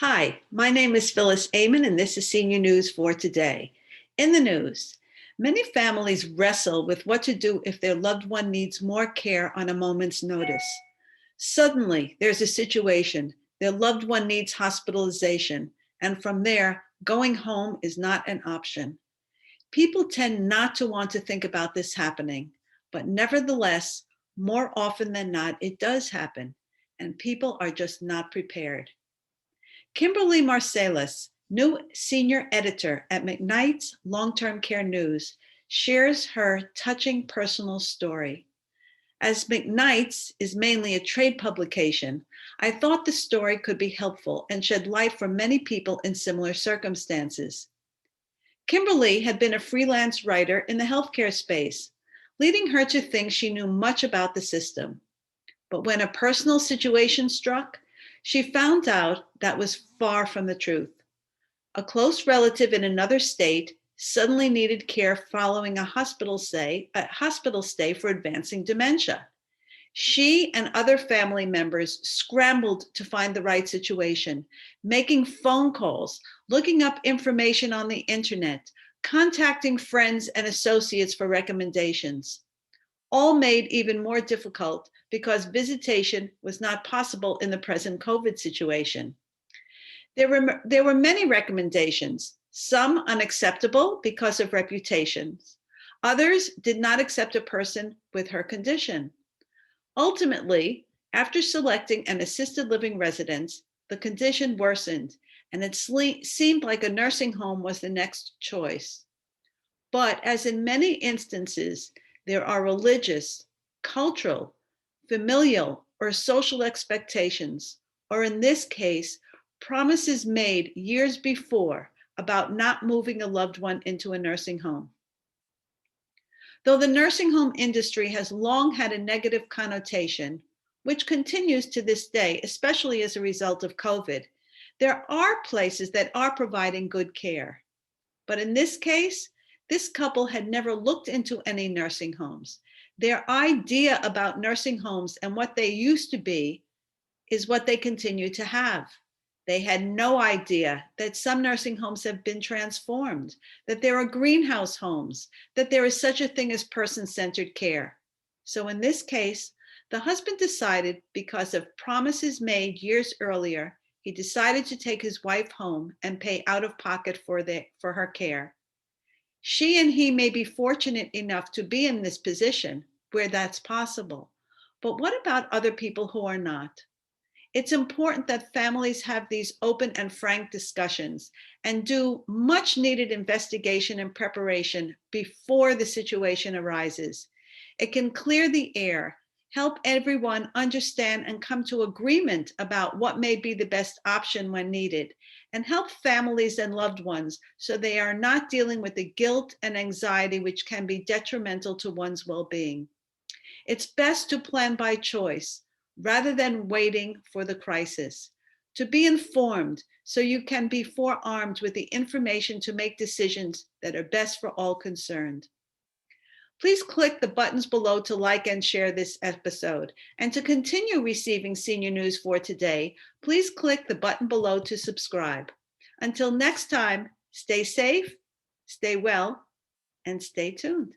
Hi, my name is Phyllis Amon, and this is Senior News for today. In the news, many families wrestle with what to do if their loved one needs more care on a moment's notice. Suddenly, there's a situation, their loved one needs hospitalization, and from there, going home is not an option. People tend not to want to think about this happening, but nevertheless, more often than not, it does happen, and people are just not prepared. Kimberly Marselas, new senior editor at McKnight's Long-Term Care News, shares her touching personal story. As McKnight's is mainly a trade publication, I thought the story could be helpful and shed light for many people in similar circumstances. Kimberly had been a freelance writer in the healthcare space, leading her to think she knew much about the system. But when a personal situation struck, she found out that was far from the truth. A close relative in another state suddenly needed care following a hospital stay for advancing dementia. She and other family members scrambled to find the right situation, making phone calls, looking up information on the internet, contacting friends and associates for recommendations. All made even more difficult because visitation was not possible in the present COVID situation. There were many recommendations, some unacceptable because of reputations. Others did not accept a person with her condition. Ultimately, after selecting an assisted living residence, the condition worsened, and it seemed like a nursing home was the next choice. But as in many instances, there are religious, cultural, familial, or social expectations, or in this case, promises made years before about not moving a loved one into a nursing home. Though the nursing home industry has long had a negative connotation, which continues to this day, especially as a result of COVID, there are places that are providing good care. But in this case, this couple had never looked into any nursing homes. Their idea about nursing homes and what they used to be is what they continue to have. They had no idea that some nursing homes have been transformed, that there are greenhouse homes, that there is such a thing as person-centered care. So in this case, the husband decided, because of promises made years earlier, he decided to take his wife home and pay out of pocket for her care. She and he may be fortunate enough to be in this position where that's possible. But what about other people who are not? It's important that families have these open and frank discussions and do much needed investigation and preparation before the situation arises. It can clear the air, help everyone understand and come to agreement about what may be the best option when needed, and help families and loved ones so they are not dealing with the guilt and anxiety which can be detrimental to one's well-being. It's best to plan by choice rather than waiting for the crisis. To be informed so you can be forearmed with the information to make decisions that are best for all concerned. Please click the buttons below to like and share this episode. And to continue receiving senior news for today, please click the button below to subscribe. Until next time, stay safe, stay well, and stay tuned.